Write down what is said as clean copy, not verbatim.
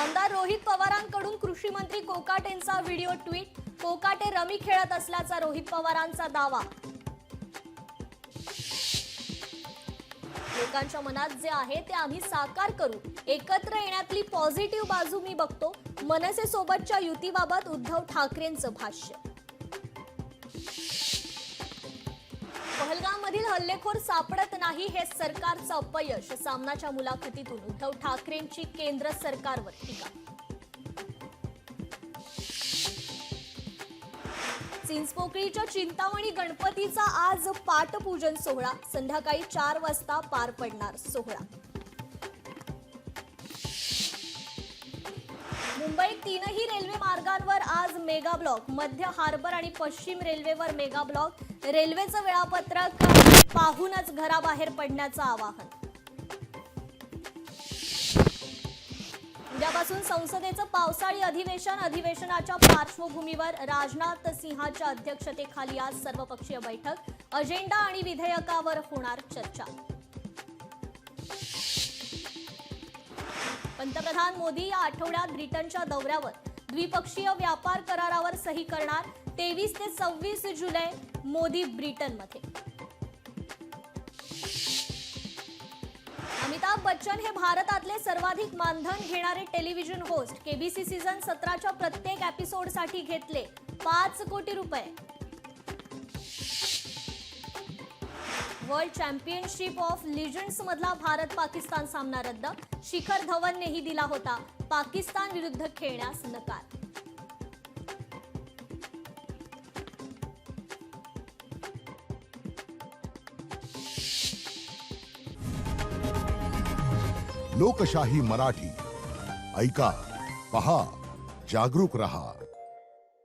आमदार रोहित पवारांकडून कृषी मंत्री कोकाटेंचा व्हिडिओ ट्विट. कोकाटे रमी खेळत असल्याचा रोहित पवारांचा दावा. लोकांच्या मनात जे आहे ते आम्ही साकार करू. एकत्र येण्यातली पॉझिटिव्ह बाजू मी बघतो. मनसे सोबतच्या युतीबाबत उद्धव ठाकरेंचं भाष्य. पहलगाममधील हल्लेखोर सापडत नाही हे सरकारचं अपयश. सामनाच्या मुलाखतीतून उद्धव ठाकरेंची केंद्र सरकारवर टीका. चिंचपोकळीच्या चिंतामणी गणपतीचा आज पाटपूजन सोहळा. संध्याकाळी 4 वाजता पार पडणार सोहळा. मुंबईत 3ही रेल्वे मार्गांवर आज मेगा ब्लॉक. मध्य हार्बर आणि पश्चिम रेल्वेवर मेगा ब्लॉक. रेल्वेचं वेळापत्रक पाहूनच घराबाहेर पडण्याचं आवाहन. उद्यापासून संसदेचं पावसाळी अधिवेशन. अधिवेशनाच्या पार्श्वभूमीवर राजनाथ सिंहाच्या अध्यक्षतेखाली आज सर्वपक्षीय बैठक. अजेंडा आणि विधेयकावर होणार चर्चा. पंतप्रधान मोदी या आठवड्यात ब्रिटनच्या दौऱ्यावर. द्विपक्षीय व्यापार करारावर सही करणार. 23 ते 26 जुलै मोदी ब्रिटनमध्ये. अमिताभ बच्चन हे भारतातले सर्वाधिक मानधन घेणारे टेलिव्हिजन होस्ट. केबीसी सीझन 17च्या प्रत्येक एपिसोडसाठी घेतले 5 कोटी रुपये. वर्ल्ड चॅम्पियनशिप ऑफ लिजंड्स मधला भारत पाकिस्तान सामना रद्द. शिखर धवननेही दिला होता पाकिस्तान विरुद्ध खेळण्यास नकार. लोकशाही मराठी ऐका, पहा, जागरूक रहा.